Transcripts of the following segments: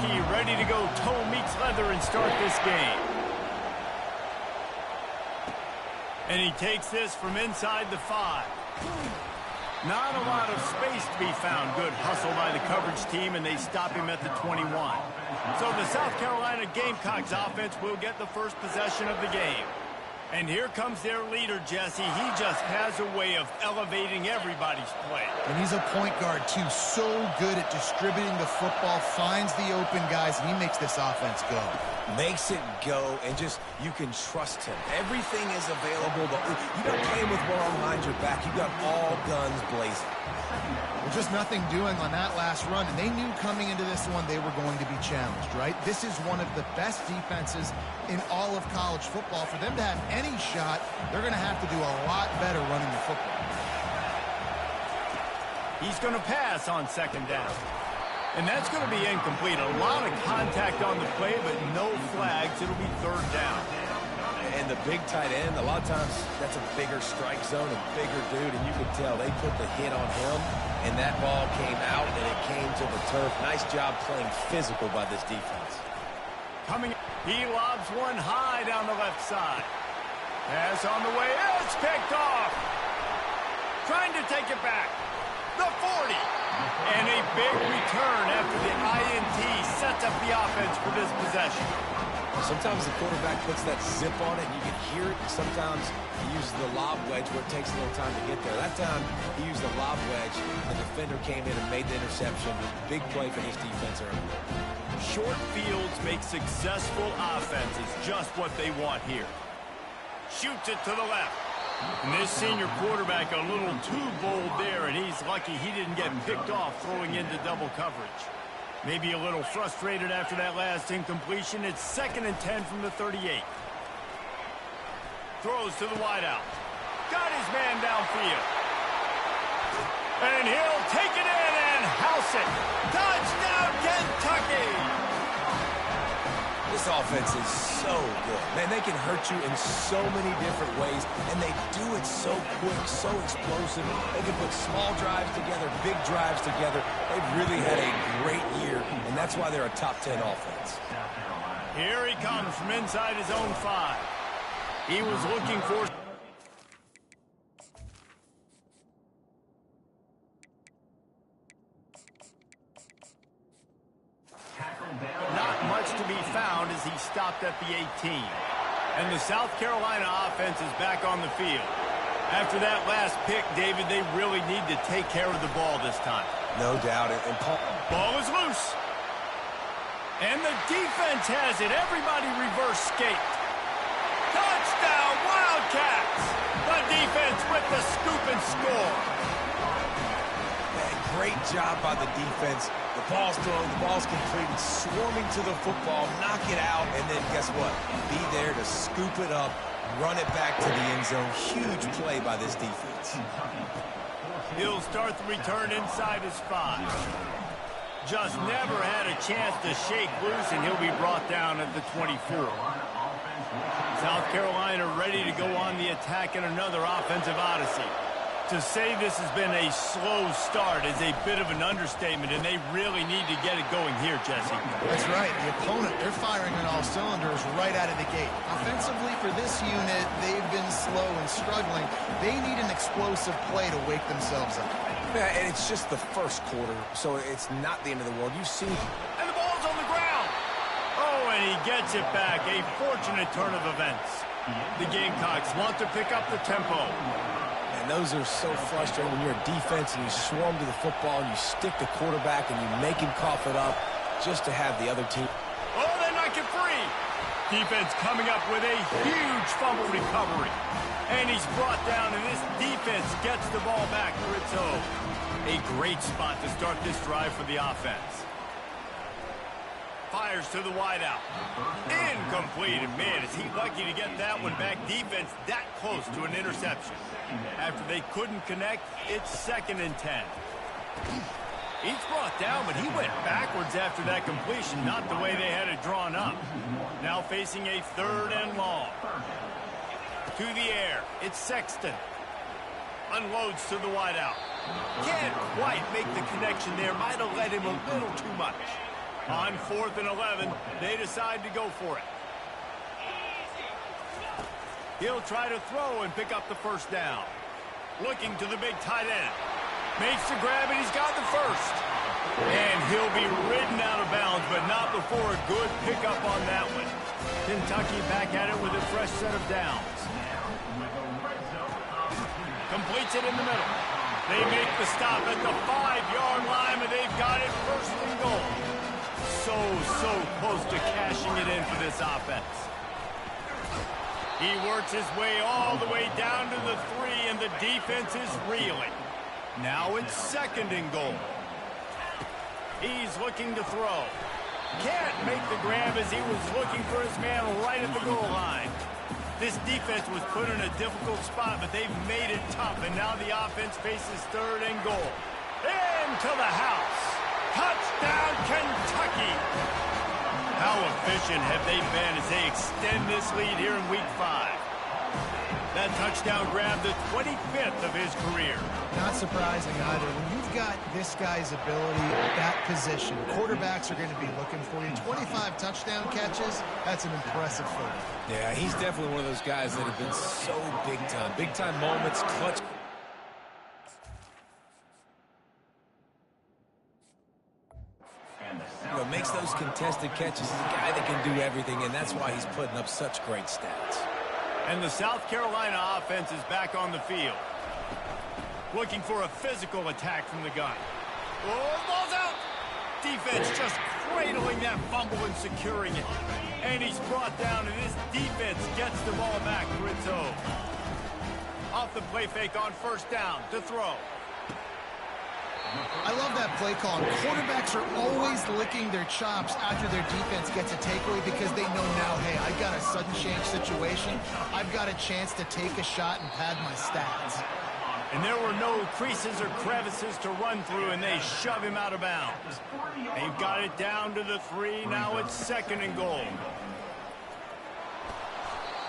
Lucky ready to go toe meets leather and start this game. And he takes this from inside the 5. Not a lot of space to be found. Good hustle by the coverage team, and they stop him at the 21. So the South Carolina Gamecocks offense will get the first possession of the game. And here comes their leader, Jesse. He just has a way of elevating everybody's play. And he's a point guard, too. So good at distributing the football, finds the open guys, and he makes this offense go. Makes it go, and just, you can trust him. Everything is available, but you don't play him with one arm behind your back. You got all guns blazing. Well, just nothing doing on that last run, and they knew coming into this one they were going to be challenged, right? This is one of the best defenses in all of college football. For them to have any shot, they're going to have to do a lot better running the football. He's going to pass on second down. And that's going to be incomplete. A lot of contact on the play, but no flags. It'll be third down. And the big tight end, a lot of times that's a bigger strike zone, a bigger dude, and you can tell they put the hit on him, and that ball came out, and it came to the turf. Nice job playing physical by this defense. He lobs one high down the left side. Pass on the way. It's picked off. Trying to take it back. The 40. And a big return after the INT sets up the offense for this possession. Sometimes the quarterback puts that zip on it, and you can hear it. Sometimes he uses the lob wedge where it takes a little time to get there. That time, he used the lob wedge. The defender came in and made the interception. Big play for this defense early. Short fields make successful offenses just what they want here. Shoots it to the left. And this senior quarterback a little too bold there, and he's lucky he didn't get picked off throwing into double coverage. Maybe a little frustrated after that last incompletion. It's 2nd and 10 from the 38. Throws to the wideout. Got his man downfield. And he'll take it in and house it. Touchdown, Kentucky! This offense is so good. Man, they can hurt you in so many different ways, and they do it so quick, so explosive. They can put small drives together, big drives together. They've really had a great year, and that's why they're a top 10 offense. Here he comes from inside his own 5. He was looking for... Not much to be found as he stopped at the 18. And the South Carolina offense is back on the field. After that last pick, David, they really need to take care of the ball this time. No doubt. And ball is loose. And the defense has it. Everybody reverse skate. Touchdown, Wildcats! The defense with the scoop and score. Man, great job by the defense. The ball's thrown, the ball's completed, swarming to the football, knock it out, and then guess what? Be there to scoop it up, run it back to the end zone. Huge play by this defense. He'll start the return inside his 5. Just never had a chance to shake loose, and he'll be brought down at the 24. South Carolina ready to go on the attack in another offensive odyssey. To say this has been a slow start is a bit of an understatement, and they really need to get it going here, Jesse. That's right. The opponent, they're firing on all cylinders right out of the gate. Offensively, for this unit, they've been slow and struggling. They need an explosive play to wake themselves up. Yeah, and it's just the first quarter, so it's not the end of the world. You've seen... And the ball's on the ground. Oh, and he gets it back. A fortunate turn of events. The Gamecocks want to pick up the tempo. And those are so frustrating when you're a defense and you swarm to the football and you stick the quarterback and you make him cough it up just to have the other team. Oh, they knock it free. Defense coming up with a huge fumble recovery. And he's brought down, and this defense gets the ball back for its own. A great spot to start this drive for the offense. Fires to the wideout. Incomplete. And man, is he lucky to get that one back. Defense that close to an interception. After they couldn't connect, it's 2nd and 10. He's brought down, but he went backwards after that completion, not the way they had it drawn up. Now facing a 3rd and long. To the air, it's Sexton. Unloads to the wideout. Can't quite make the connection there. Might have let him a little too much. On 4th and 11, they decide to go for it. He'll try to throw and pick up the first down. Looking to the big tight end. Makes the grab, and he's got the first. And he'll be ridden out of bounds, but not before a good pickup on that one. Kentucky back at it with a fresh set of downs. Completes it in the middle. They make the stop at the 5-yard line, and they've got it first and goal. So close to cashing it in for this offense. He works his way all the way down to the 3, and the defense is reeling. Now it's 2nd and goal. He's looking to throw. Can't make the grab as he was looking for his man right at the goal line. This defense was put in a difficult spot, but they've made it tough, and now the offense faces 3rd and goal. Into the house. Touchdown, Kentucky. How efficient have they been as they extend this lead here in Week 5? That touchdown grabbed the 25th of his career. Not surprising either. When you've got this guy's ability at that position, quarterbacks are going to be looking for you. 25 touchdown catches, that's an impressive photo. Yeah, he's definitely one of those guys that have been so big time. Big time moments, clutch. Makes those contested catches. He's a guy that can do everything, and that's why he's putting up such great stats. And the South Carolina offense is back on the field. Looking for a physical attack from the gun. Oh, ball's out! Defense just cradling that fumble and securing it. And he's brought down, and this defense gets the ball back for its own. Off the play fake on 1st down to throw. I love that play call. Quarterbacks are always licking their chops after their defense gets a takeaway because they know now, hey, I got a sudden change situation. I've got a chance to take a shot and pad my stats. And there were no creases or crevices to run through, and they shove him out of bounds. They've got it down to the 3. Now it's 2nd and goal.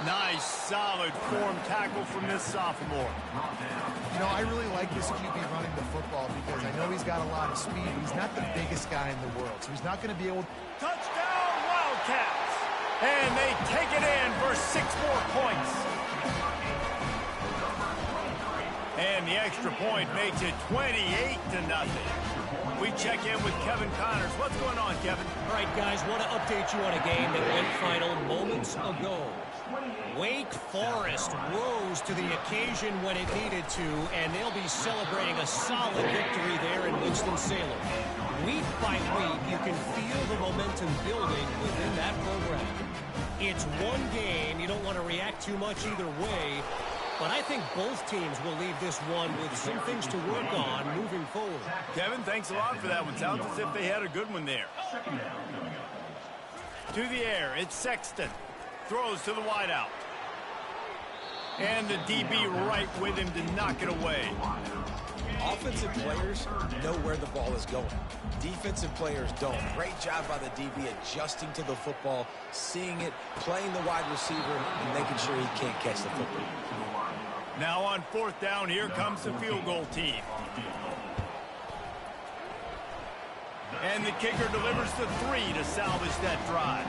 Nice, solid form tackle from this sophomore. You know, I really like this QB running the football because I know he's got a lot of speed. He's not the biggest guy in the world, so he's not going to be able to... Touchdown, Wildcats! And they take it in for 6 more points. And the extra point makes it 28-0. We check in with Kevin Connors. What's going on, Kevin? All right, guys, want to update you on a game that went final moments ago. Wake Forest rose to the occasion when it needed to, and they'll be celebrating a solid victory there in Winston-Salem. Week by week, you can feel the momentum building within that program. It's one game. You don't want to react too much either way, but I think both teams will leave this one with some things to work on moving forward. Kevin, thanks a lot for that one. Sounds as if they had a good one there. To the air, it's Sexton. Throws to the wideout. And the DB right with him to knock it away. Offensive players know where the ball is going. Defensive players don't. Great job by the DB adjusting to the football, seeing it, playing the wide receiver, and making sure he can't catch the football. Now on 4th down, here comes the field goal team. And the kicker delivers the 3 to salvage that drive.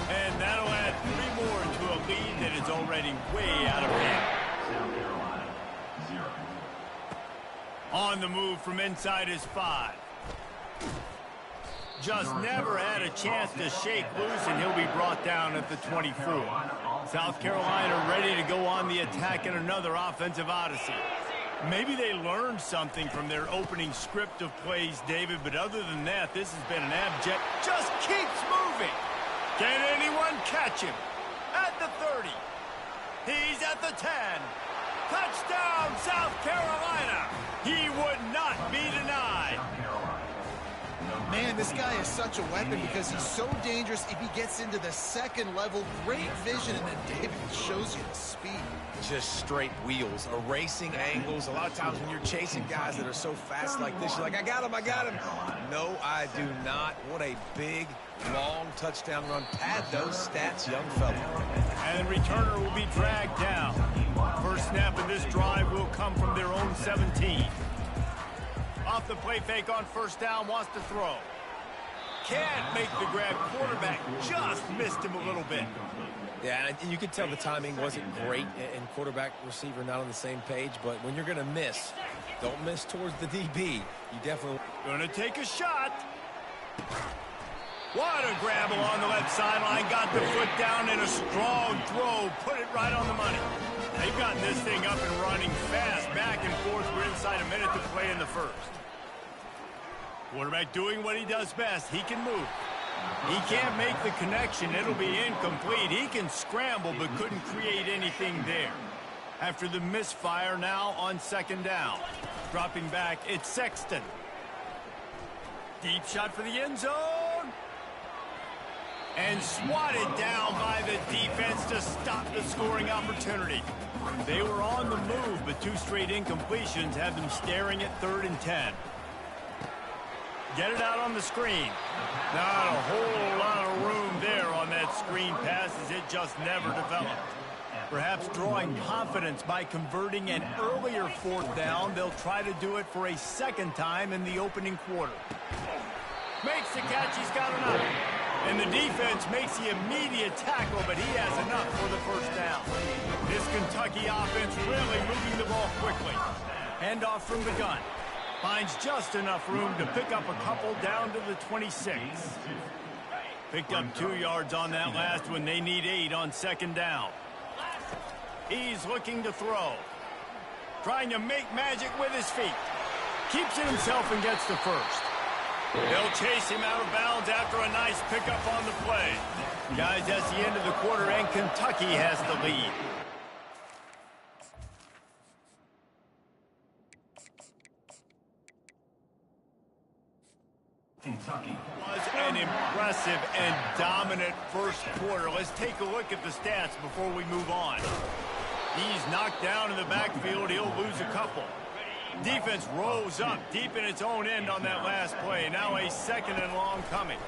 And that'll add 3 more to a lead that is already way out of hand. On the move from inside his 5. Just never had a chance to shake loose, and he'll be brought down at the 24. South Carolina ready to go on the attack in another offensive odyssey. Maybe they learned something from their opening script of plays, David, but other than that, this has been an abject. Just keeps moving. Can anyone catch him? At the 30. He's at the 10. Touchdown, South Carolina. He would not be denied. Man, this guy is such a weapon because he's so dangerous if he gets into the 2nd level. Great vision, and then David shows you the speed. Just straight wheels, erasing angles. A lot of times when you're chasing guys that are so fast like this, you're like, I got him, I got him. No, I do not. What a big, long touchdown run. Pad those stats, young fella. And the returner will be dragged down. First snap of this drive will come from their own 17. Off the play fake on 1st down, wants to throw. Can't make the grab. Quarterback just missed him a little bit. Yeah, and you could tell the timing wasn't great, and quarterback, receiver not on the same page. But when you're going to miss, don't miss towards the DB. You definitely... Going to take a shot. What a grab along the left sideline. Got the foot down in a strong throw. Put it right on the money. They've gotten this thing up and running fast. Back and forth. We're inside a minute to play in the first. Quarterback doing what he does best. He can move. He can't make the connection. It'll be incomplete. He can scramble but couldn't create anything there. After the misfire, now on second down. Dropping back, it's Sexton. Deep shot for the end zone. And swatted down by the defense to stop the scoring opportunity. They were on the move, but two straight incompletions have them staring at 3rd and 10. Get it out on the screen. Not a whole lot of room there on that screen pass as it just never developed. Perhaps drawing confidence by converting an earlier 4th down, they'll try to do it for a second time in the opening quarter. Makes the catch, he's got enough. And the defense makes the immediate tackle, but he has enough for the 1st down. This Kentucky offense really moving the ball quickly. Handoff from the gun. Finds just enough room to pick up a couple down to the 26. Picked up 2 yards on that last one. They need 8 on second down. He's looking to throw. Trying to make magic with his feet. Keeps it himself and gets the first. They'll chase him out of bounds after a nice pickup on the play. Guys, that's the end of the quarter, and Kentucky has the lead. Kentucky Was an impressive and dominant first quarter. Let's take a look at the stats before we move on. He's knocked down in the backfield. He'll lose a couple. Defense rose up deep in its own end on that last play. Now a 2nd and long coming.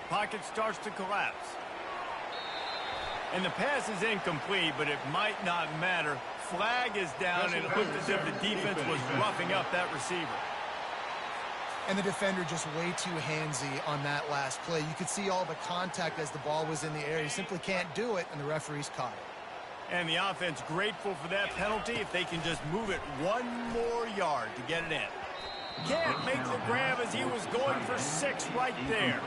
Pocket starts to collapse. And the pass is incomplete, but it might not matter. Flag is down, and it looked as if the defense was roughing up that receiver. And the defender just way too handsy on that last play. You could see all the contact as the ball was in the air. He simply can't do it, and the referee's caught it. And the offense grateful for that penalty if they can just move it 1 more yard to get it in. Can't make the grab as he was going for 6 right there.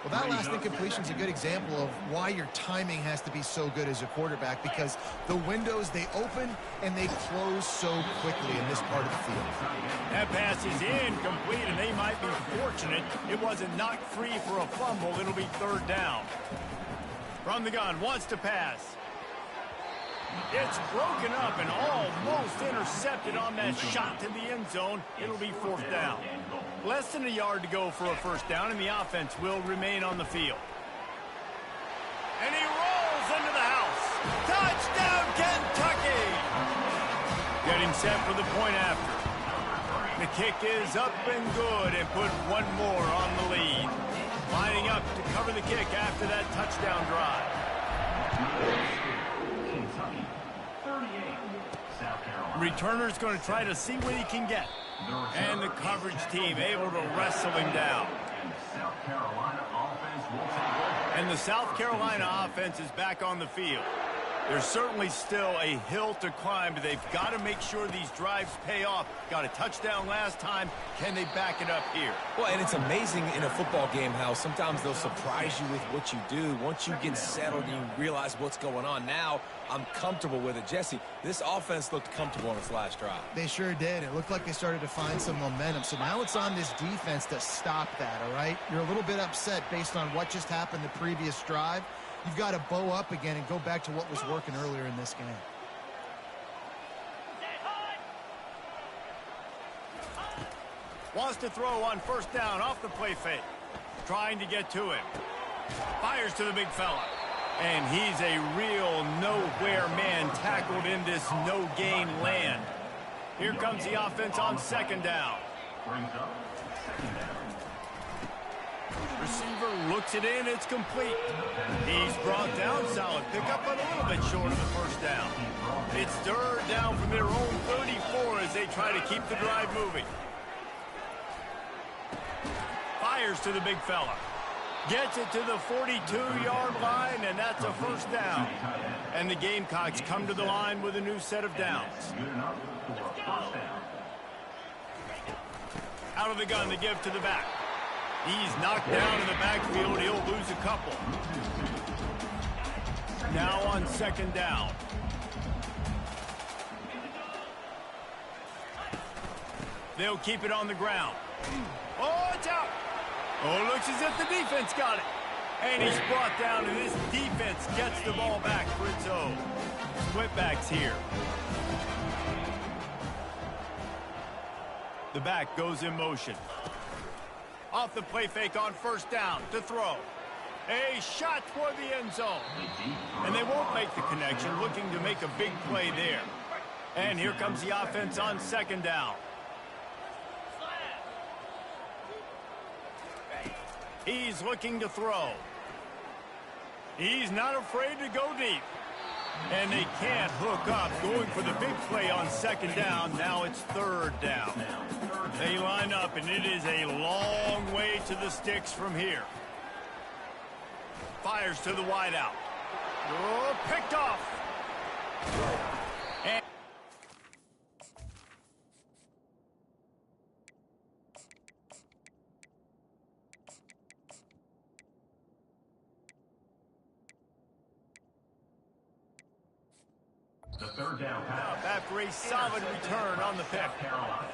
Well, that last incompletion is a good example of why your timing has to be so good as a quarterback, because the windows, they open and they close so quickly in this part of the field. That pass is incomplete, and they might be fortunate it wasn't knocked free for a fumble. It'll be 3rd down. From the gun, wants to pass. It's broken up and almost intercepted on that shot to the end zone. It'll be 4th down. Less than a yard to go for a 1st down, and the offense will remain on the field. And he rolls into the house. Touchdown, Kentucky! Getting set for the point after. The kick is up and good, and put 1 more on the lead. Lining up to cover the kick after that touchdown drive. Kentucky 38, South Carolina. Returner's going to try to see what he can get. And the coverage team able to wrestle him down. And the South Carolina offense is back on the field. There's certainly still a hill to climb, but they've got to make sure these drives pay off. Got a touchdown last time. Can they back it up here? Well, and it's amazing in a football game how sometimes they'll surprise you with what you do. Once you get settled and you realize what's going on, now I'm comfortable with it. Jesse, this offense looked comfortable on its last drive. They sure did. It looked like they started to find some momentum. So now it's on this defense to stop that, all right? You're a little bit upset based on what just happened the previous drive. You've got to bow up again and go back to what was working earlier in this game. Wants to throw on 1st down off the play fake. Trying to get to him. Fires to the big fella. And he's a real nowhere man tackled in this no-gain land. Here comes the offense on 2nd down. Brings up 2nd down. Receiver looks it in, it's complete. He's brought down, solid pickup, but a little bit short of the 1st down. It's 3rd down from their own 34 as they try to keep the drive moving. Fires to the big fella. Gets it to the 42-yard line, and that's a first down. And the Gamecocks come to the line with a new set of downs. Out of the gun, the give to the back. He's knocked down in the backfield. He'll lose a couple. Now on second down. They'll keep it on the ground. Oh, it's out. Oh, looks as if the defense got it. And he's brought down, and this defense gets the ball back for its own. Splitbacks here. The back goes in motion. Off the play fake on first down to throw. A shot toward the end zone. And they won't make the connection, looking to make a big play there. And here comes the offense on second down. He's looking to throw. He's not afraid to go deep. And they can't hook up, going for the big play on second down. Now it's third down. They line up, and it is a long way to the sticks from here. Fires to the wideout. Oh, picked off. And The third down pass. after a solid return on the pick.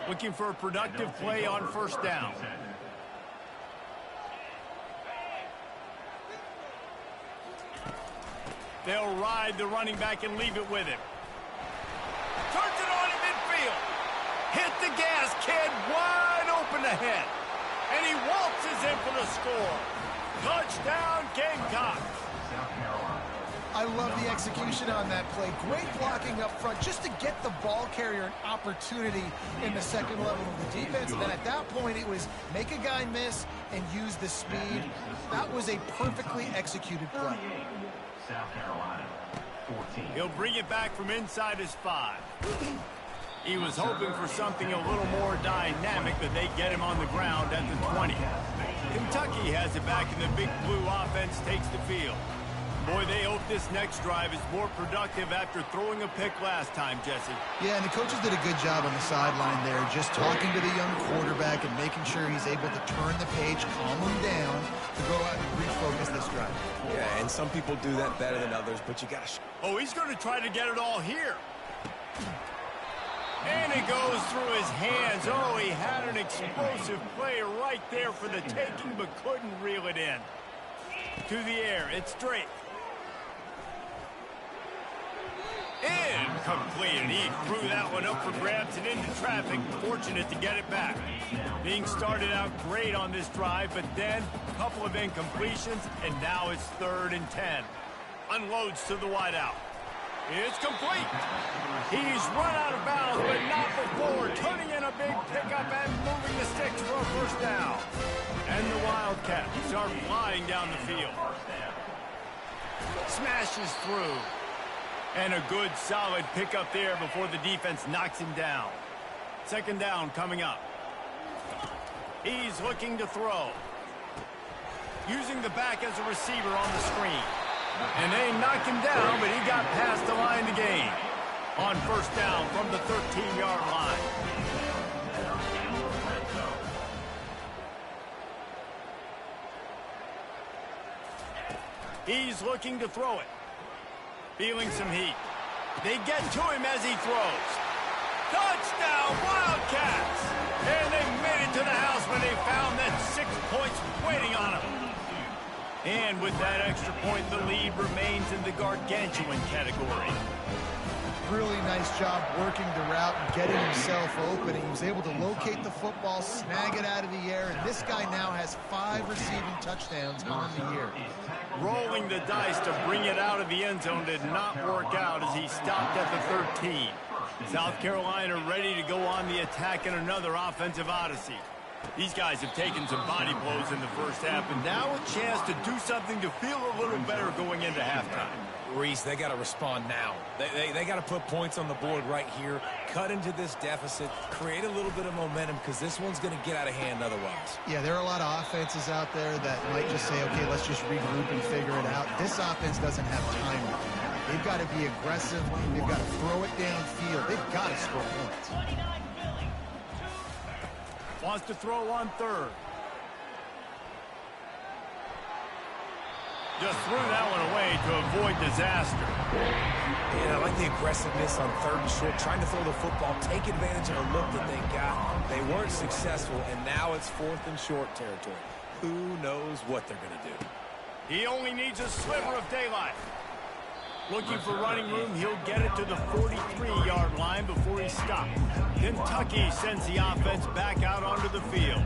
Looking for a productive play on first down. They'll ride the running back and leave it with him. Turns it on in midfield. Hit the gas, kid, wide open ahead. And he waltzes in for the score. Touchdown, Gamecock. I love the execution on that play. Great blocking up front just to get the ball carrier an opportunity in the second level of the defense. And then at that point, it was make a guy miss and use the speed. That was a perfectly executed play. South Carolina, 14. He'll bring it back from inside his 5. He was hoping for something a little more dynamic, but they get him on the ground at the 20. Kentucky has it back, and the Big Blue offense takes the field. Boy, they hope this next drive is more productive after throwing a pick last time, Jesse. Yeah, and the coaches did a good job on the sideline there, just talking to the young quarterback and making sure he's able to turn the page, calm him down, to go out and refocus this drive. Yeah, and some people do that better than others, but you got to... Oh, he's going to try to get it all here. And it goes through his hands. Oh, he had an explosive play right there for the taking, but couldn't reel it in. To the air, it's straight. Incomplete, and he threw that one up for grabs and into traffic. Fortunate to get it back. Being started out great on this drive, but then a couple of incompletions, and now it's 3rd and 10. Unloads to the wideout. It's complete. He's run out of bounds, but not before. Turning in a big pickup and moving the sticks for a first down. And the Wildcats are flying down the field. Smashes through. And a good, solid pickup there before the defense knocks him down. Second down coming up. He's looking to throw. Using the back as a receiver on the screen. And they knock him down, but he got past the line to gain. On first down from the 13-yard line. He's looking to throw it. Feeling some heat. They get to him as he throws. Touchdown, Wildcats! And they made it to the house when they found that 6 points waiting on them. And with that extra point, the lead remains in the gargantuan category. Really nice job working the route and getting himself open. He was able to locate the football, snag it out of the air, and this guy now has 5 receiving touchdowns on the year. Rolling the dice to bring it out of the end zone did not work out as he stopped at the 13. South Carolina ready to go on the attack in another offensive odyssey. These guys have taken some body blows in the first half, and now a chance to do something to feel a little better going into halftime. Reese, they got to respond now. They got to put points on the board right here, cut into this deficit, create a little bit of momentum, because this one's going to get out of hand otherwise. Yeah, there are a lot of offenses out there that might just say, okay, let's just regroup and figure it out. This offense doesn't have time to do that. They've got to be aggressive. They've got to throw it downfield. They've got to score points. Wants to throw on third. Just threw that one away to avoid disaster. Yeah, I like the aggressiveness on third and short, trying to throw the football, take advantage of a look that they got. They weren't successful, and now it's fourth and short territory. Who knows what they're going to do? He only needs a sliver of daylight. Looking for running room, he'll get it to the 43-yard line before he stops. Kentucky sends the offense back out onto the field.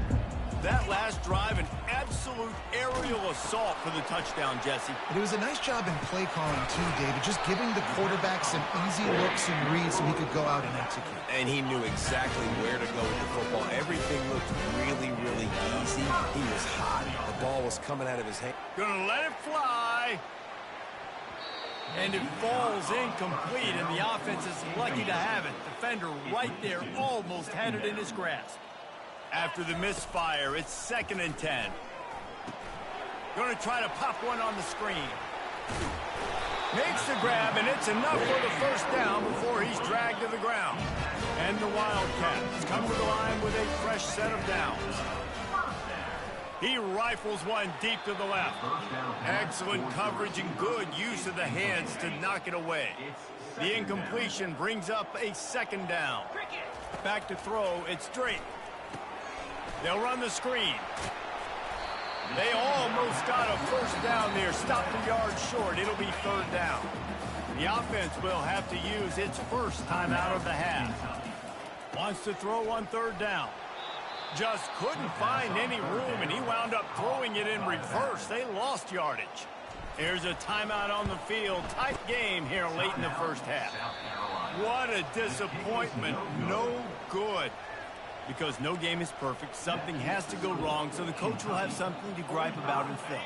That last drive, an absolute aerial assault for the touchdown, Jesse. It was a nice job in play calling, too, David, just giving the quarterback some easy looks and reads so he could go out and execute. And he knew exactly where to go with the football. Everything looked really, really easy. He was hot. The ball was coming out of his hand. Gonna let it fly. And it falls incomplete, and the offense is lucky to have it. Defender right there almost had it in his grasp. After the misfire, it's 2nd and 10. Going to try to pop one on the screen. Makes the grab, and it's enough for the first down before he's dragged to the ground. And the Wildcats come to the line with a fresh set of downs. He rifles one deep to the left. Excellent coverage and good use of the hands to knock it away. The incompletion brings up a 2nd down. Back to throw, it's Drake. They'll run the screen. They almost got a first down there. Stopped a yard short. It'll be 3rd down. The offense will have to use its first timeout of the half. Wants to throw on 3rd down. Just couldn't find any room, and he wound up throwing it in reverse. They lost yardage. Here's a timeout on the field. Tight game here late in the first half. What a disappointment. No good. Because no game is perfect, something has to go wrong, so the coach will have something to gripe about in film.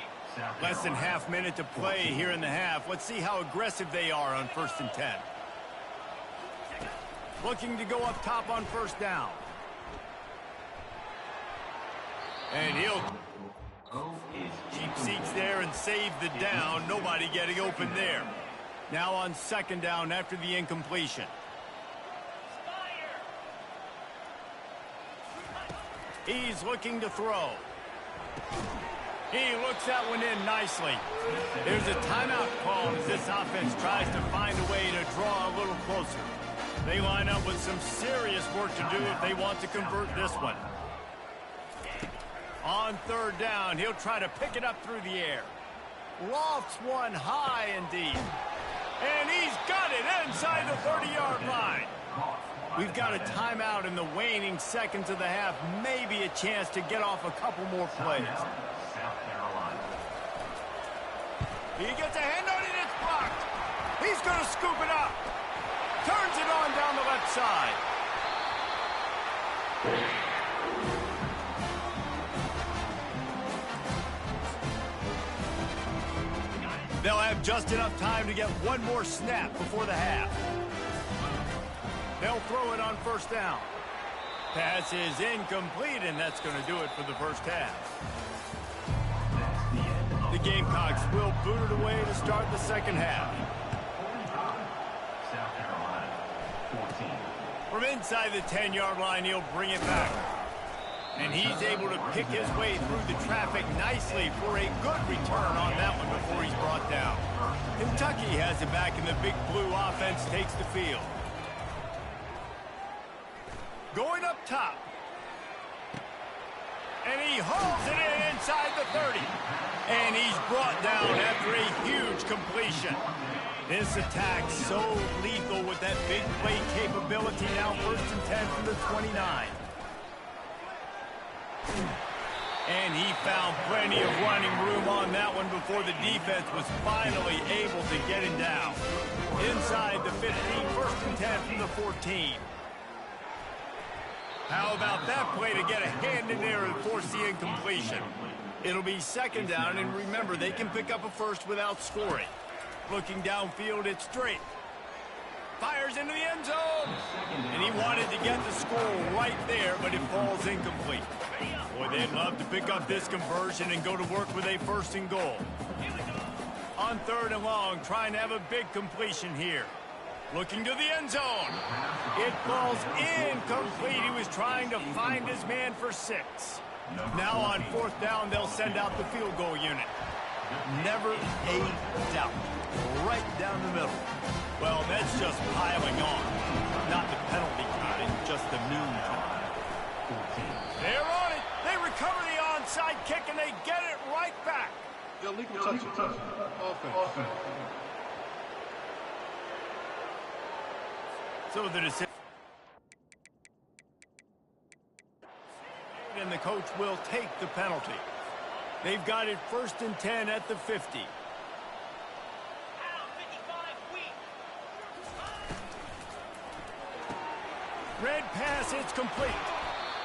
Less than half minute to play here in the half. Let's see how aggressive they are on 1st and 10. Looking to go up top on 1st down. And he'll keep seats there and save the down. Nobody getting open there. Now on 2nd down after the incompletion. He's looking to throw. He looks that one in nicely. There's a timeout call as this offense tries to find a way to draw a little closer. They line up with some serious work to do if they want to convert this one. On 3rd down, he'll try to pick it up through the air. Lofts one high and deep. And he's got it inside the 30-yard line. We've got a timeout in the waning seconds of the half. Maybe a chance to get off a couple more plays. He gets a hand on it, it's blocked. He's going to scoop it up. Turns it on down the left side. They'll have just enough time to get one more snap before the half. They'll throw it on 1st down. Pass is incomplete, and that's going to do it for the first half. The Gamecocks will boot it away to start the 2nd half. South Carolina, 14. From inside the 10-yard line, he'll bring it back. And he's able to pick his way through the traffic nicely for a good return on that one before he's brought down. Kentucky has it back, and the big blue offense takes the field. Going up top. And he hauls it in inside the 30. And he's brought down after a huge completion. This attack so lethal with that big play capability. Now 1st and 10 from the 29. And he found plenty of running room on that one before the defense was finally able to get him down. Inside the 15, 1st and 10 from the 14. How about that play to get a hand in there and force the incompletion? It'll be second down, and remember, they can pick up a first without scoring. Looking downfield, it's straight. Fires into the end zone. And he wanted to get the score right there, but it falls incomplete. Boy, they'd love to pick up this conversion and go to work with a first and goal. On third and long, trying to have a big completion here. Looking to the end zone. It falls incomplete. He was trying to find his man for 6. Now on fourth down, they'll send out the field goal unit. Never a doubt. Right down the middle. Well, that's just piling on. Not the penalty kind, just the mean kind. They're on it. They recover the onside kick, and they get it right back. Illegal touch. Offense. So the decision. And the coach will take the penalty. They've got it 1st and 10 at the 50. Red pass, it's complete.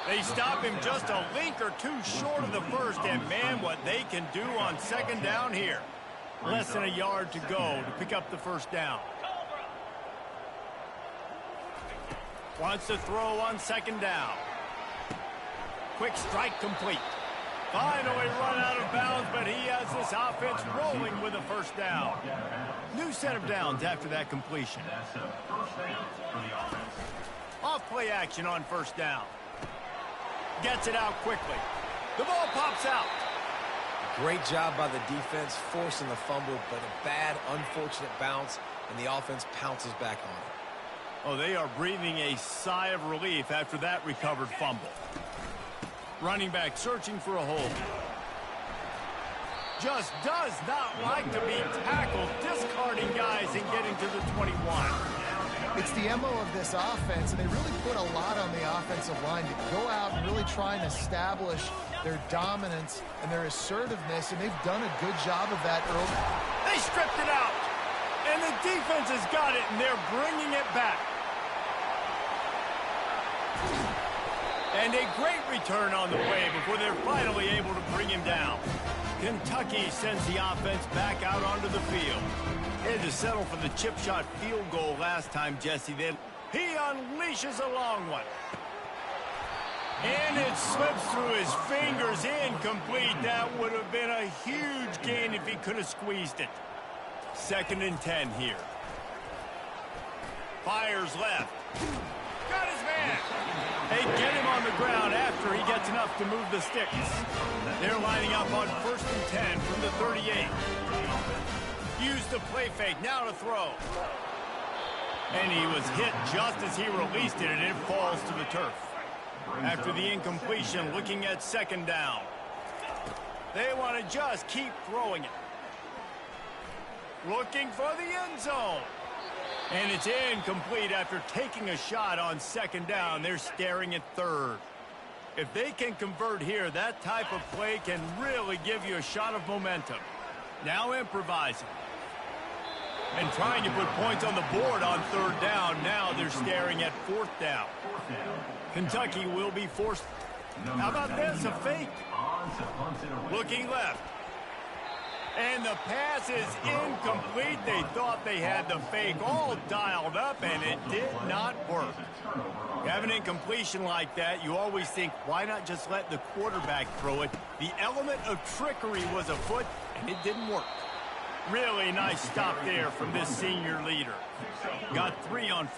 They stop him just a link or two short of the first, and man, what they can do on second down here. Less than a yard to go to pick up the first down. Wants to throw on second down. Quick strike complete. Finally run out of bounds, but he has this offense rolling with a first down. New set of downs after that completion. Off play action on first down. Gets it out quickly. The ball pops out. Great job by the defense forcing the fumble, but a bad, unfortunate bounce, and the offense pounces back on it. Oh, they are breathing a sigh of relief after that recovered fumble. Running back searching for a hole. Just does not like to be tackled, discarding guys and getting to the 21. It's the MO of this offense, and they really put a lot on the offensive line to go out and really try and establish their dominance and their assertiveness, and they've done a good job of that early. They stripped it out, and the defense has got it, and they're bringing it back. And a great return on the play before they're finally able to bring him down. Kentucky sends the offense back out onto the field. They had to settle for the chip shot field goal last time, Jesse. Then he unleashes a long one. And it slips through his fingers, incomplete. That would have been a huge gain if he could have squeezed it. 2nd and 10 here. Fires left. Got his man. They get him on the ground after he gets enough to move the sticks. They're lining up on 1st and 10 from the 38. Use the play fake, now to throw. And he was hit just as he released it, and it falls to the turf. After the incompletion, looking at second down. They want to just keep throwing it. Looking for the end zone. And it's incomplete after taking a shot on second down. They're staring at third. If they can convert here, that type of play can really give you a shot of momentum. Now improvising. And trying to put points on the board on third down. Now they're staring at fourth down. Kentucky will be forced. How about this? A fake. Looking left. And the pass is incomplete. They thought they had the fake all dialed up, and it did not work. You have an incompletion like that, you always think, why not just let the quarterback throw it? The element of trickery was afoot, and it didn't work. Really nice stop there from this senior leader. Got 3 on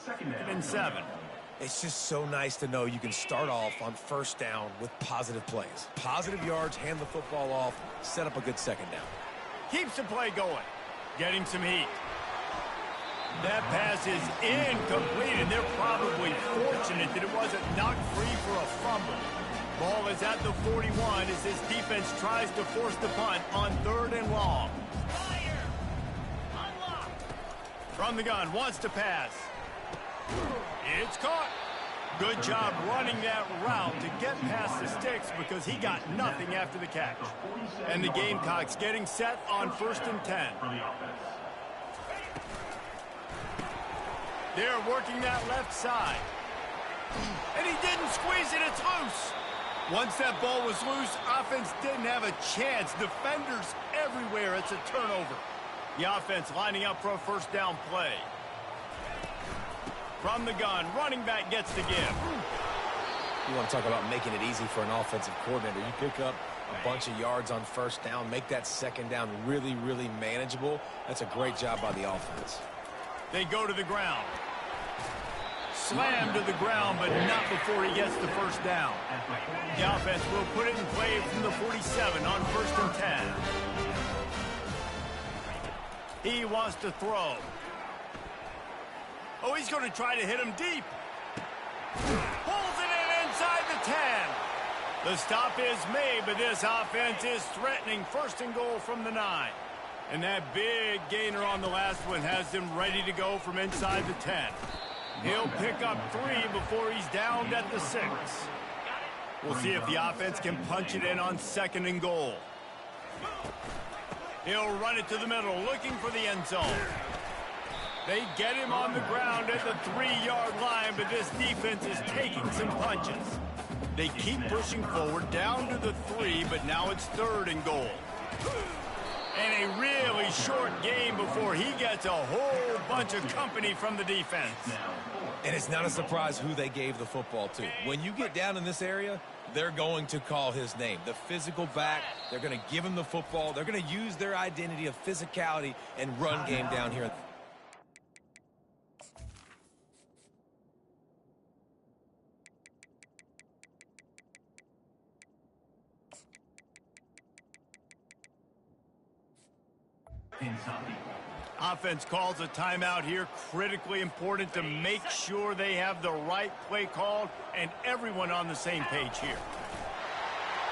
Second and 7. It's just so nice to know you can start off on first down with positive plays. Positive yards, hand the football off, set up a good second down. Keeps the play going. Getting some heat. That pass is incomplete, and they're probably fortunate that it wasn't knocked free for a fumble. Ball is at the 41 as this defense tries to force the punt on 3rd and long. Fire! Unlock! From the gun, wants to pass. It's caught. Good job running that route to get past the sticks because he got nothing after the catch. And the Gamecocks getting set on 1st and 10. They're working that left side. And he didn't squeeze it, it's loose. Once that ball was loose, offense didn't have a chance. Defenders everywhere, it's a turnover. The offense lining up for a first down play. From the gun, running back gets the give. You want to talk about making it easy for an offensive coordinator. You pick up a bunch of yards on first down, make that second down really, really manageable. That's a great job by the offense. They go to the ground. Slam to the ground, but not before he gets the first down. The offense will put it in play from the 47 on 1st and 10. He wants to throw. Oh, he's going to try to hit him deep. Pulls it in inside the 10. The stop is made, but this offense is threatening 1st and goal from the 9. And that big gainer on the last one has them ready to go from inside the 10. He'll pick up 3 before he's downed at the 6. We'll see if the offense can punch it in on 2nd and goal. He'll run it to the middle, looking for the end zone. They get him on the ground at the 3-yard line, but this defense is taking some punches. They keep pushing forward down to the 3, but now it's 3rd and goal. And a really short game before he gets a whole bunch of company from the defense. And it's not a surprise who they gave the football to. When you get down in this area, they're going to call his name. The physical back, they're going to give him the football. They're going to use their identity of physicality and run game down here. Offense calls a timeout here. Critically important to make sure they have the right play called and everyone on the same page here.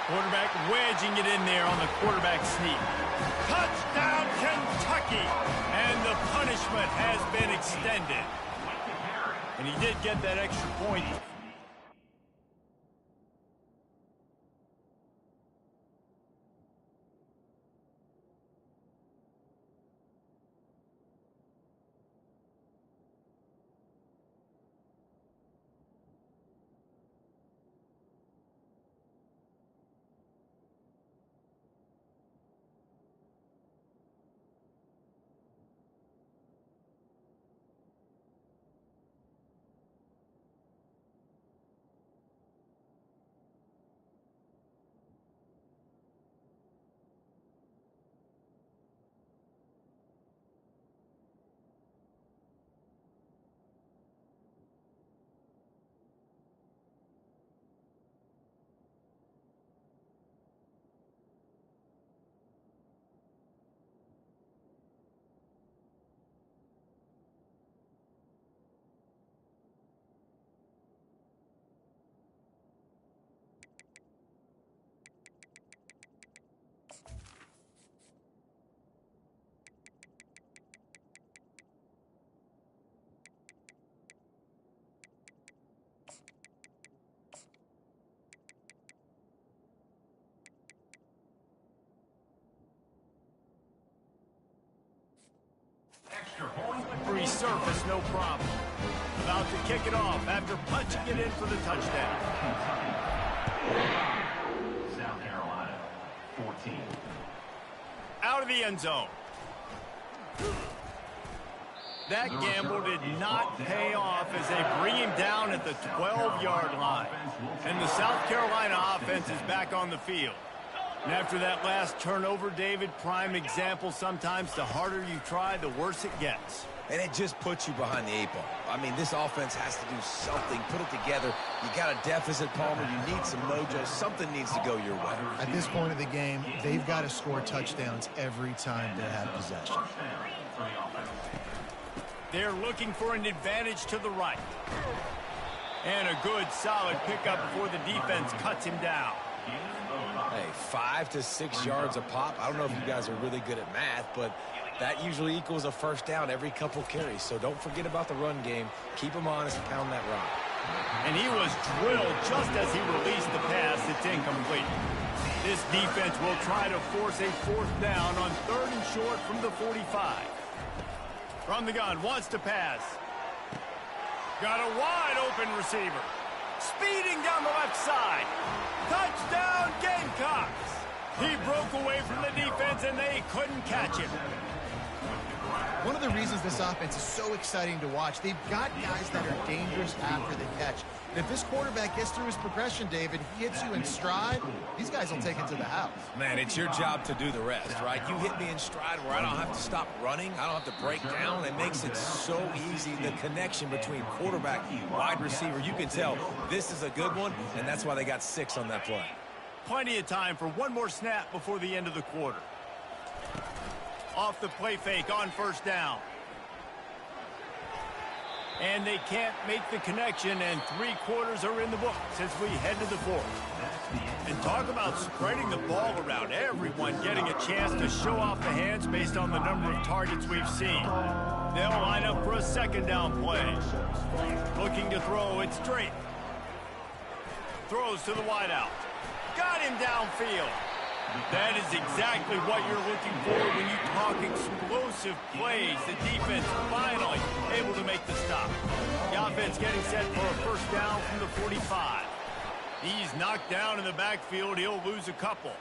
Quarterback wedging it in there on the quarterback sneak. Touchdown, Kentucky! And the punishment has been extended. And he did get that extra point. Free surface, no problem. About to kick it off after punching it in for the touchdown. South Carolina, 14. Out of the end zone. That gamble did not pay off as they bring him down at the 12-yard line. And the South Carolina offense is back on the field. And after that last turnover, David, prime example, sometimes the harder you try, the worse it gets. and it just puts you behind the 8 ball. I mean, this offense has to do something, put it together. You got a deficit, Palmer. You need some mojo. Something needs to go your way. At this point of the game, they've got to score touchdowns every time they have possession. They're looking for an advantage to the right. And a good, solid pickup before the defense cuts him down. Hey, 5 to 6 yards a pop. I don't know if you guys are really good at math, but that usually equals a first down every couple carries. So don't forget about the run game. Keep them honest and pound that rock. And he was drilled just as he released the pass. It's incomplete. This defense will try to force a 4th down on 3rd and short from the 45. From the gun, wants to pass. Got a wide open receiver. Speeding down the left side. Touchdown, Gamecocks. He broke away from the defense and they couldn't catch him. One of the reasons this offense is so exciting to watch, they've got guys that are dangerous after the catch. And if this quarterback gets through his progression, David, he hits you in stride, these guys will take it to the house. Man, it's your job to do the rest, right? You hit me in stride where I don't have to stop running. I don't have to break down. It makes it so easy. The connection between quarterback and wide receiver, you can tell this is a good one, and that's why they got 6 on that play. Plenty of time for one more snap before the end of the quarter. Off the play fake on 1st down. And they can't make the connection, and 3 quarters are in the books as we head to the 4th. And talk about spreading the ball around. Everyone getting a chance to show off the hands based on the number of targets we've seen. They'll line up for a 2nd down play. Looking to throw it straight. Throws to the wideout. Got him downfield. That is exactly what you're looking for when you talk explosive plays. The defense finally able to make the stop. The offense getting set for a 1st down from the 45. He's knocked down in the backfield. He'll lose a couple.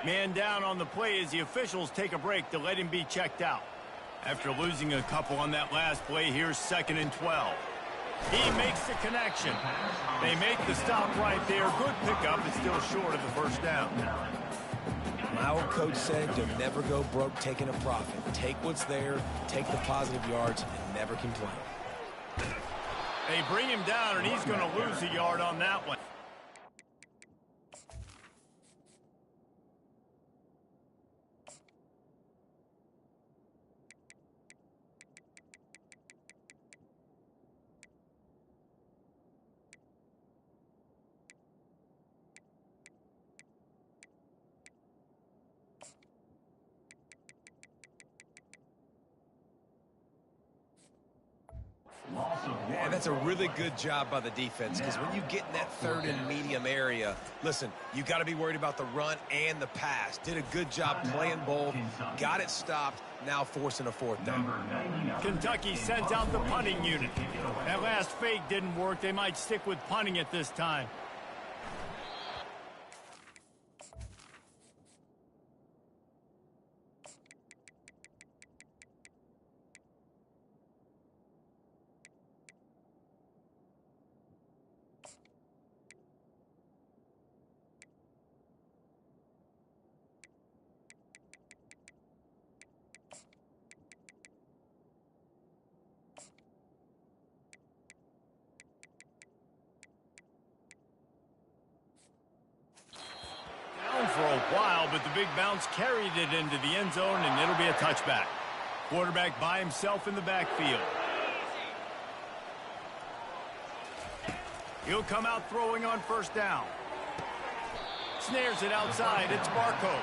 Man down on the play as the officials take a break to let him be checked out. After losing a couple on that last play, here's 2nd and 12. He makes the connection. They make the stop right there. Good pickup. It's still short of the 1st down. My old coach said you'll never go broke taking a profit. Take what's there, take the positive yards, and never complain. They bring him down, and he's going to lose a yard on that one. Man, that's a really good job by the defense, because when you get in that 3rd and medium area, listen, you got to be worried about the run and the pass. Did a good job playing both, got it stopped, now forcing a 4th down. Kentucky sends out the punting unit. That last fake didn't work. They might stick with punting it this time. For a while, but the big bounce carried it into the end zone, and it'll be a touchback. Quarterback by himself in the backfield. He'll come out throwing on 1st down. Snares it outside. It's Barco.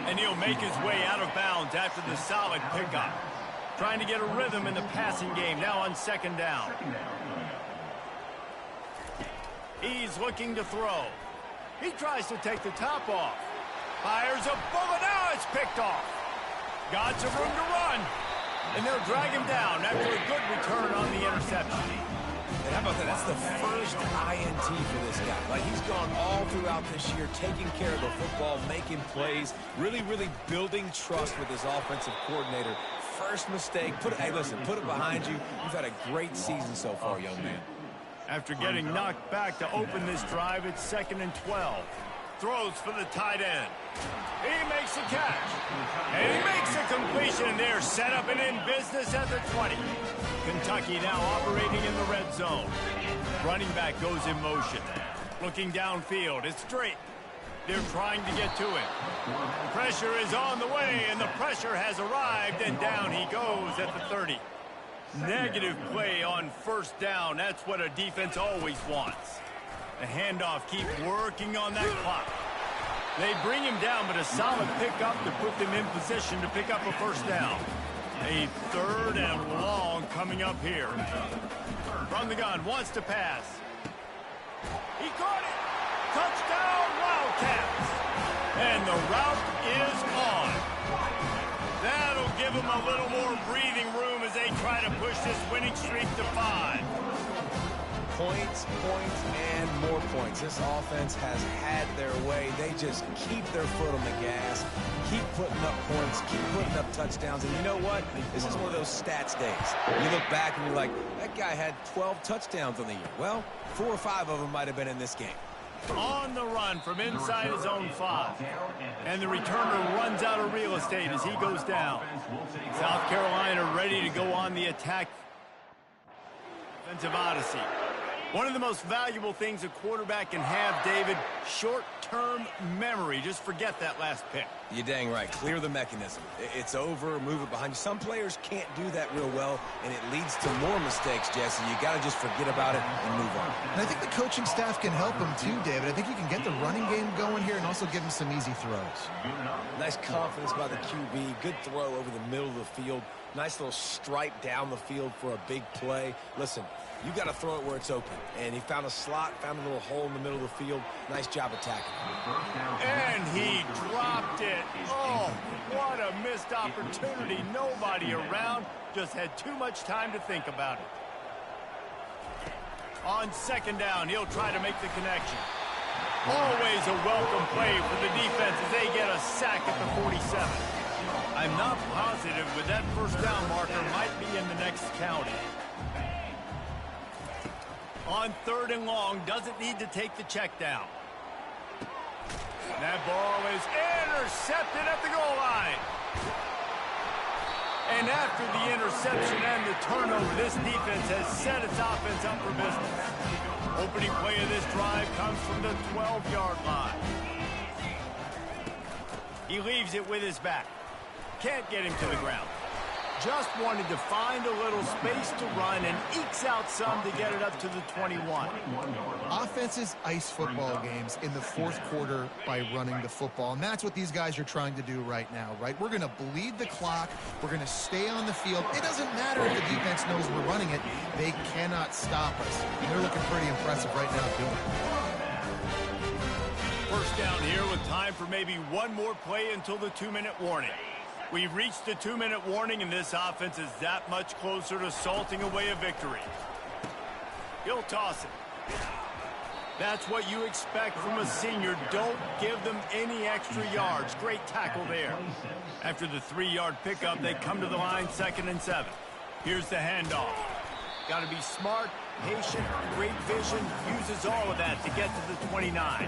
And he'll make his way out of bounds after the solid pickup. Trying to get a rhythm in the passing game now on 2nd down. He's looking to throw. He tries to take the top off. Fires a bullet. Now it's picked off. Got some room to run. And they'll drag him down after a good return on the interception. And how about that? That's the first INT for this guy. Like, he's gone all throughout this year, taking care of the football, making plays, really, really building trust with his offensive coordinator. First mistake. Hey, listen, put it behind you. You've had a great season so far, young man. After getting knocked back to open this drive, it's 2nd and 12. throws for the tight end. He makes a catch. And he makes a completion. They're set up and in business at the 20. Kentucky now operating in the red zone. Running back goes in motion. Looking downfield. It's straight. They're trying to get to him. Pressure is on the way, and the pressure has arrived, and down he goes at the 30. Negative play on first down. That's what a defense always wants. The handoff keeps working on that clock. They bring him down, but a solid pickup to put them in position to pick up a first down. A 3rd and long coming up here. From the gun, wants to pass. He caught it. Touchdown, Wildcats. And the route is on. That'll give them a little more breathing room as they try to push this winning streak to 5. Points, and more points. This offense has had their way. They just keep their foot on the gas, keep putting up points, keep putting up touchdowns. And you know what? This is one of those stats days. You look back and you're like, that guy had 12 touchdowns on the year. Well, 4 or 5 of them might have been in this game. On the run from inside his own 5. And the returner runs out of real estate as he goes down. South Carolina ready to go on the attack. Offensive odyssey. One of the most valuable things a quarterback can have, David, short-term memory. Just forget that last pick. You're dang right. Clear the mechanism. It's over, move it behind you. Some players can't do that real well, and it leads to more mistakes, Jesse. You got to just forget about it and move on. And I think the coaching staff can help him too, David. I think you can get the running game going here and also give him some easy throws. Nice confidence by the QB. Good throw over the middle of the field. Nice little stripe down the field for a big play. Listen, you got to throw it where it's open. And he found a slot, found a little hole in the middle of the field. Nice job attacking. And he dropped it. Oh, what a missed opportunity. Nobody around. Just had too much time to think about it. On 2nd down, he'll try to make the connection. Always a welcome play for the defense as they get a sack at the 47. I'm not positive, but that first down marker might be in the next county. On 3rd and long, doesn't need to take the check down. That ball is intercepted at the goal line. And after the interception and the turnover, this defense has set its offense up for business. Opening play of this drive comes from the 12-yard line. He leaves it with his back. Can't get him to the ground. Just wanted to find a little space to run and ekes out some to get it up to the 21. Offenses ice football games in the 4th quarter by running the football, and that's what these guys are trying to do right now, right? We're going to bleed the clock. We're going to stay on the field. It doesn't matter if the defense knows we're running it. They cannot stop us, and they're looking pretty impressive right now doing it. First down here with time for maybe one more play until the 2-minute warning. We've reached the 2-minute warning, and this offense is that much closer to salting away a victory. He'll toss it. That's what you expect from a senior. Don't give them any extra yards. Great tackle there. After the 3-yard pickup, they come to the line 2nd and 7. Here's the handoff. Got to be smart, patient, great vision, uses all of that to get to the 29.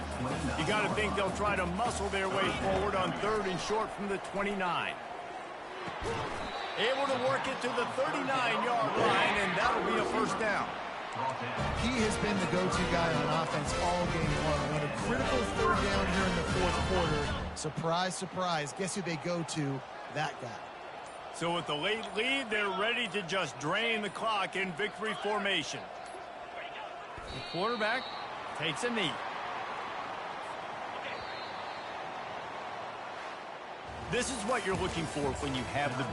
You got to think they'll try to muscle their way forward on 3rd and short from the 29. Able to work it to the 39-yard line, and that'll be a first down. He has been the go-to guy on offense all game long. On a critical 3rd down here in the 4th quarter, surprise, surprise, guess who they go to? That guy. So with the late lead, they're ready to just drain the clock in victory formation. The quarterback takes a knee. This is what you're looking for when you have the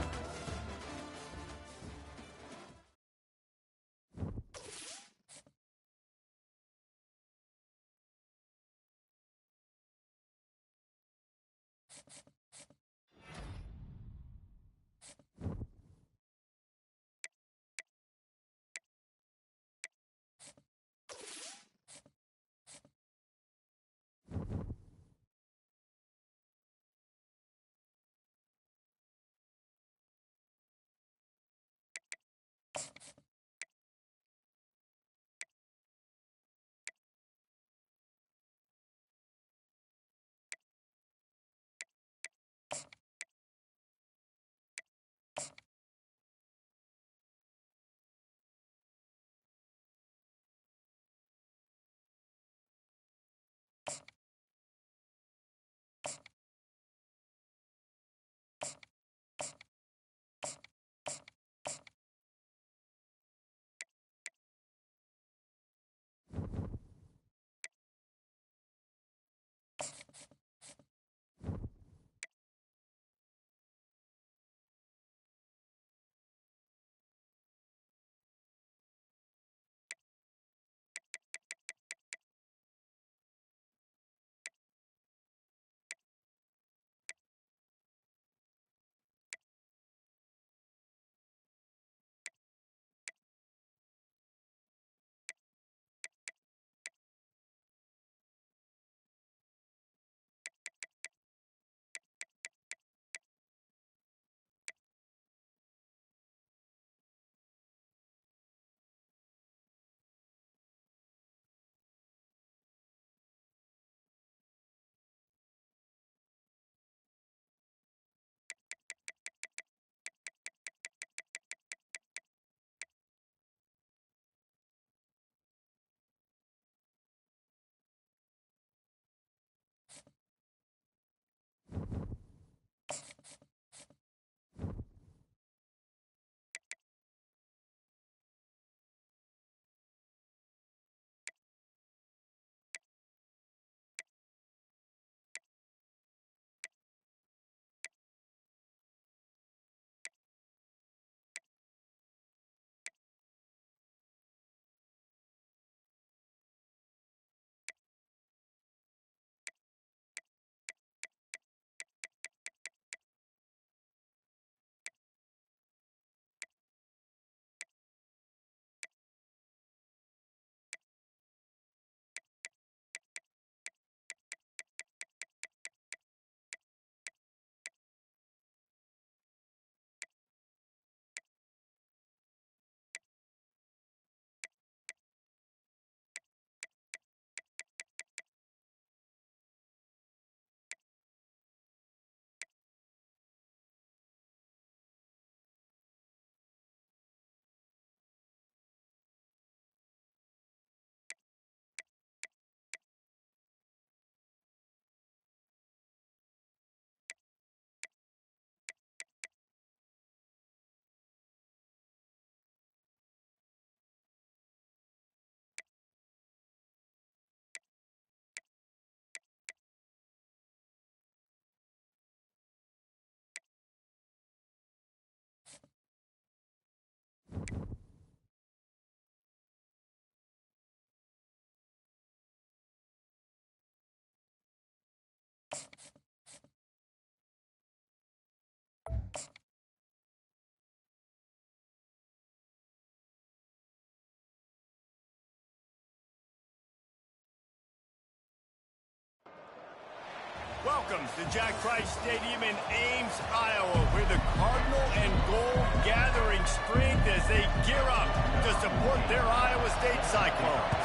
Welcome to Jack Trice Stadium in Ames, Iowa, where the Cardinal and Gold gathering strength as they gear up to support their Iowa State Cyclones.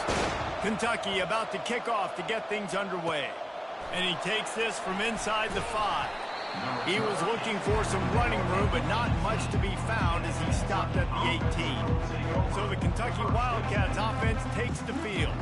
Kentucky about to kick off to get things underway. And he takes this from inside the 5. He was looking for some running room, but not much to be found as he stopped at the 18. So the Kentucky Wildcats offense takes the field.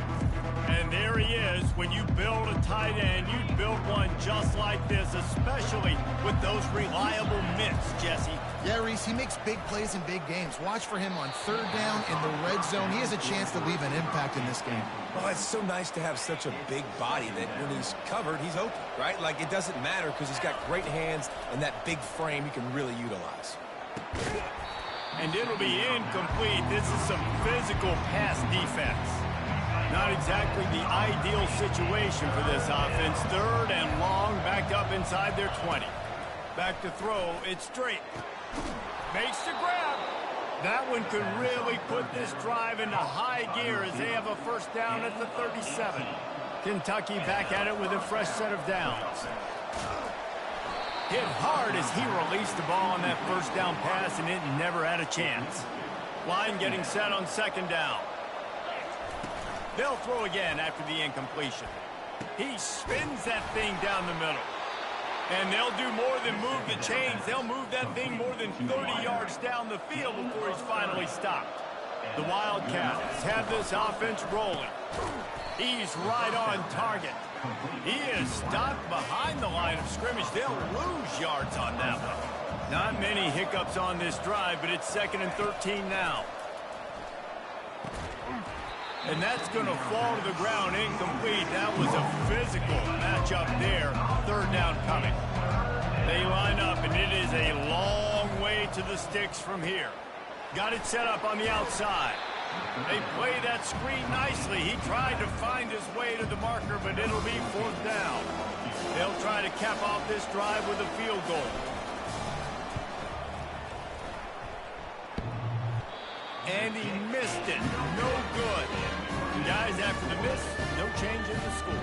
And there he is. When you build a tight end, you build one just like this, especially with those reliable mitts, Jesse. Yeah, Reese, he makes big plays in big games. Watch for him on 3rd down in the red zone. He has a chance to leave an impact in this game. Oh, it's so nice to have such a big body that when he's covered, he's open, right? Like, it doesn't matter because he's got great hands and that big frame he can really utilize. And it'll be incomplete. This is some physical pass defense. Not exactly the ideal situation for this offense. 3rd and long, backed up inside their 20. Back to throw, it's straight. Makes the grab. That one could really put this drive into high gear as they have a 1st down at the 37. Kentucky back at it with a fresh set of downs. Hit hard as he released the ball on that 1st down pass, and it never had a chance. Line getting set on 2nd down. They'll throw again after the incompletion. He spins that thing down the middle. And they'll do more than move the chains. They'll move that thing more than 30 yards down the field before he's finally stopped. The Wildcats have this offense rolling. He's right on target. He is stopped behind the line of scrimmage. They'll lose yards on that one. Not many hiccups on this drive, but it's 2nd and 13 now. And that's going to fall to the ground incomplete. That was a physical matchup there. 3rd down coming. They line up, and it is a long way to the sticks from here. Got it set up on the outside. They play that screen nicely. He tried to find his way to the marker, but it'll be 4th down. They'll try to cap off this drive with a field goal. And he missed it. No good. Guys, after the miss, no change in the score.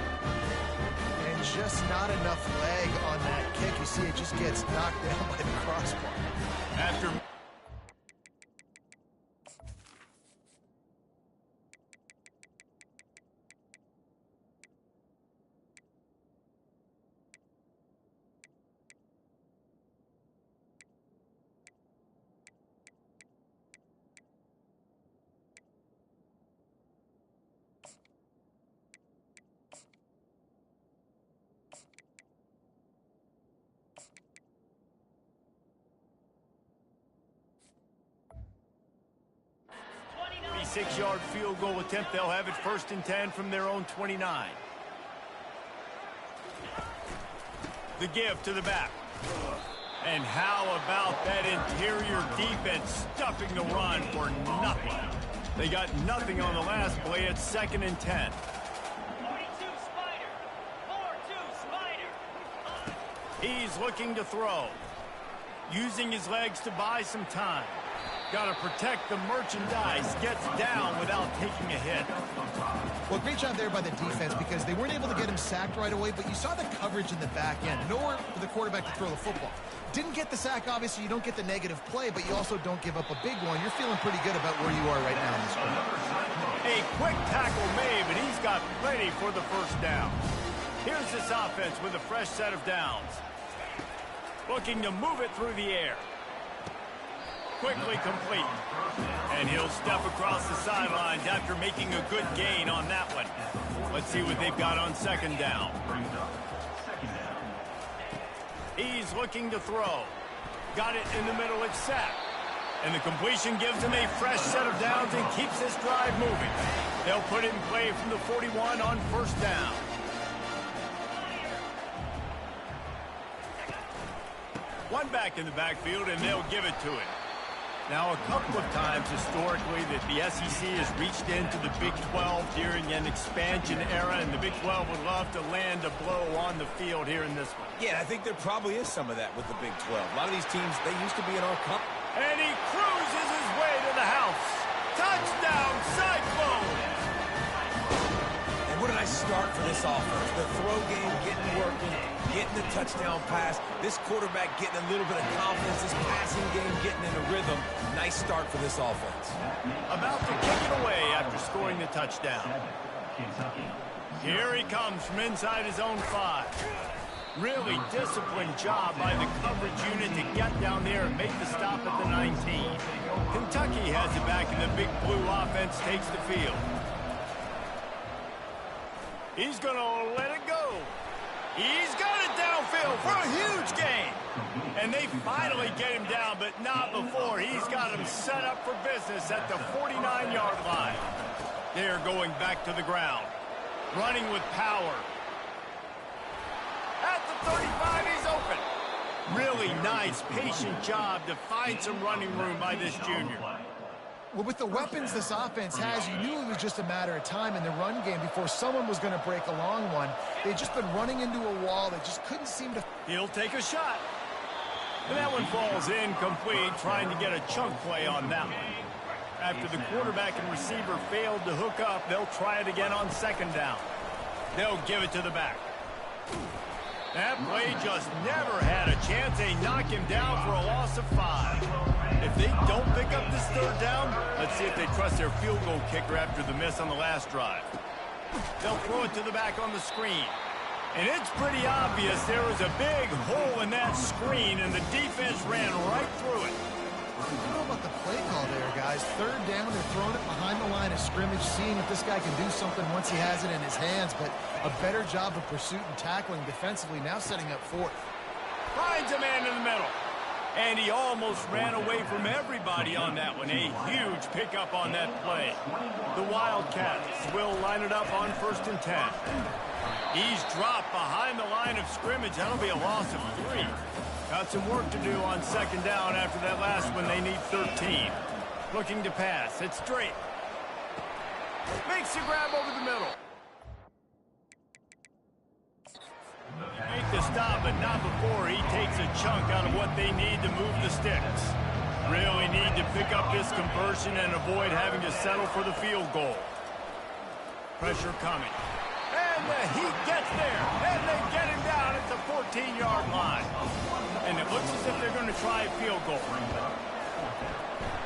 And just not enough leg on that kick. You see, it just gets knocked down by the crossbar. After... Six-yard field goal attempt. They'll have it 1st and 10 from their own 29. The give to the back. And how about that interior defense stuffing the run for nothing? They got nothing on the last play. It's 2nd and 10. 42 Spider. 4-2 Spider. He's looking to throw. Using his legs to buy some time. Got to protect the merchandise. Gets down without taking a hit. Well, great job there by the defense because they weren't able to get him sacked right away, but you saw the coverage in the back end. Nowhere for the quarterback to throw the football. Didn't get the sack, obviously. You don't get the negative play, but you also don't give up a big one. You're feeling pretty good about where you are right now in this game. A quick tackle made, but he's got plenty for the 1st down. Here's this offense with a fresh set of downs. Looking to move it through the air. Quickly complete. And he'll step across the sidelines after making a good gain on that one. Let's see what they've got on 2nd down. He's looking to throw. Got it in the middle, it's sacked. And the completion gives him a fresh set of downs and keeps this drive moving. They'll put it in play from the 41 on 1st down. One back in the backfield, and they'll give it to him. Now, a couple of times historically that the SEC has reached into the Big 12 during an expansion era, and the Big 12 would love to land a blow on the field here in this one. Yeah, I think there probably is some of that with the Big 12. A lot of these teams, they used to be in our cup. And he cruises his way to the house. Touchdown, Cyclones! And what did I nice start for this offense. The throw game getting working, getting the touchdown pass. This quarterback getting a little bit of confidence. This passing game getting in a rhythm. Nice start for this offense. About to kick it away after scoring the touchdown. Here he comes from inside his own 5. Really disciplined job by the coverage unit to get down there and make the stop at the 19. Kentucky has it back, and the big blue offense takes the field. He's going to let it go. He's got it downfield for a huge gain. And they finally get him down, but not before. He's got him set up for business at the 49-yard line. They're going back to the ground. Running with power. At the 35, he's open. Really nice, patient job to find some running room by this junior. Well, with the weapons this offense has, you knew it was just a matter of time in the run game before someone was going to break a long one. They've just been running into a wall. They just couldn't seem to... He'll take a shot. And that one falls incomplete, trying to get a chunk play on that one. After the quarterback and receiver failed to hook up, they'll try it again on second down. They'll give it to the back. That play just never had a chance. They knock him down for a loss of 5. If they don't pick up this third down, let's see if they trust their field goal kicker after the miss on the last drive. They'll throw it to the back on the screen. And it's pretty obvious there was a big hole in that screen, and the defense ran right through it. I don't know about the play call there, guys. Third down, they're throwing it behind the line of scrimmage, seeing if this guy can do something once he has it in his hands, but a better job of pursuit and tackling defensively, now setting up fourth. Finds a man in the middle. And he almost ran away from everybody on that one. A huge pickup on that play. The Wildcats will line it up on 1st and 10. He's dropped behind the line of scrimmage. That'll be a loss of 3. Got some work to do on second down after that last one. They need 13. Looking to pass. It's straight. Makes a grab over the middle. Make the stop, but not before he takes a chunk out of what they need to move the sticks. Really need to pick up this conversion and avoid having to settle for the field goal. Pressure coming. And the Heat gets there. And they get him down at the 14-yard line. And it looks as if they're going to try a field goal.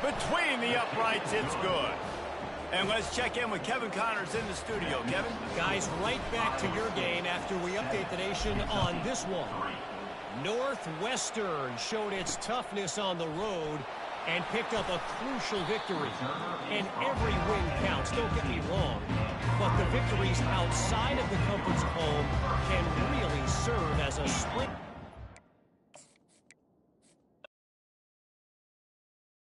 Between the uprights, it's good. And let's check in with Kevin Connors in the studio. Kevin? Guys, right back to your game after we update the nation on this one. Northwestern showed its toughness on the road and picked up a crucial victory. And every win counts, don't get me wrong. But the victories outside of the conference home can really serve as a spring.